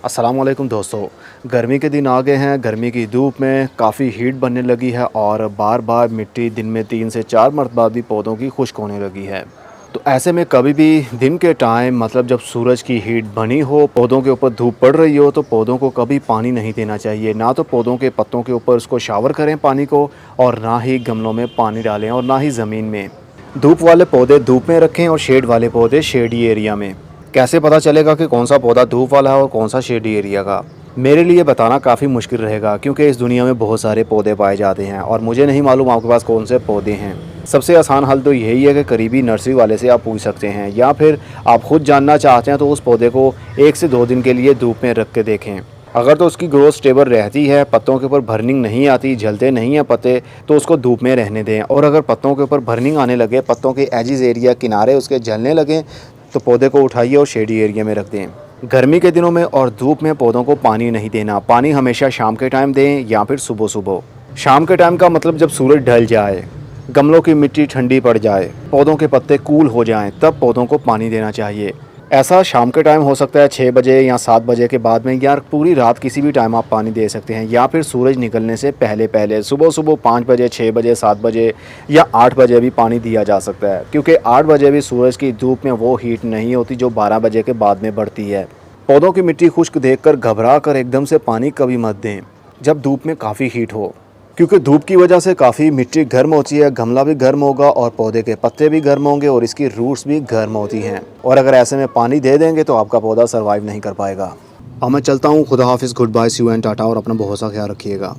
अस्सलामुअलैकुम दोस्तों, गर्मी के दिन आ गए हैं। गर्मी की धूप में काफ़ी हीट बनने लगी है और बार बार मिट्टी दिन में 3 से 4 मरतबा भी पौधों की खुश्क होने लगी है। तो ऐसे में कभी भी दिन के टाइम मतलब जब सूरज की हीट बनी हो, पौधों के ऊपर धूप पड़ रही हो, तो पौधों को कभी पानी नहीं देना चाहिए। ना तो पौधों के पत्तों के ऊपर उसको शावर करें पानी को, और ना ही गमलों में पानी डालें, और ना ही ज़मीन में। धूप वाले पौधे धूप में रखें और शेड वाले पौधे शेडी एरिया में। कैसे पता चलेगा कि कौन सा पौधा धूप वाला है और कौन सा शेडी एरिया का? मेरे लिए बताना काफ़ी मुश्किल रहेगा, क्योंकि इस दुनिया में बहुत सारे पौधे पाए जाते हैं और मुझे नहीं मालूम आपके पास कौन से पौधे हैं। सबसे आसान हल तो यही है कि करीबी नर्सरी वाले से आप पूछ सकते हैं, या फिर आप खुद जानना चाहते हैं तो उस पौधे को 1 से 2 दिन के लिए धूप में रख के देखें। अगर तो उसकी ग्रोथ स्टेबल रहती है, पत्तों के ऊपर बर्निंग नहीं आती, जलते नहीं हैं पत्ते, तो उसको धूप में रहने दें। और अगर पत्तों के ऊपर बर्निंग आने लगे, पत्तों के एजिस एरिया किनारे उसके जलने लगें, तो पौधे को उठाइए और शेडी एरिया में रख दें। गर्मी के दिनों में और धूप में पौधों को पानी नहीं देना। पानी हमेशा शाम के टाइम दें या फिर सुबह सुबह। शाम के टाइम का मतलब जब सूरज ढल जाए, गमलों की मिट्टी ठंडी पड़ जाए, पौधों के पत्ते कूल हो जाएं, तब पौधों को पानी देना चाहिए। ऐसा शाम के टाइम हो सकता है 6 बजे या 7 बजे के बाद में, या पूरी रात किसी भी टाइम आप पानी दे सकते हैं, या फिर सूरज निकलने से पहले पहले सुबह सुबह 5 बजे, 6 बजे, 7 बजे या 8 बजे भी पानी दिया जा सकता है, क्योंकि 8 बजे भी सूरज की धूप में वो हीट नहीं होती जो 12 बजे के बाद में बढ़ती है। पौधों की मिट्टी खुश्क देखकर घबरा कर एकदम से पानी कभी मत दें जब धूप में काफ़ी हीट हो, क्योंकि धूप की वजह से काफ़ी मिट्टी गर्म होती है, गमला भी गर्म होगा और पौधे के पत्ते भी गर्म होंगे और इसकी रूट्स भी गर्म होती हैं। और अगर ऐसे में पानी दे देंगे तो आपका पौधा सर्वाइव नहीं कर पाएगा। अब मैं चलता हूँ। खुदा हाफिज़, good bye, see you and tata, और अपना बहुत सा ख्याल रखिएगा।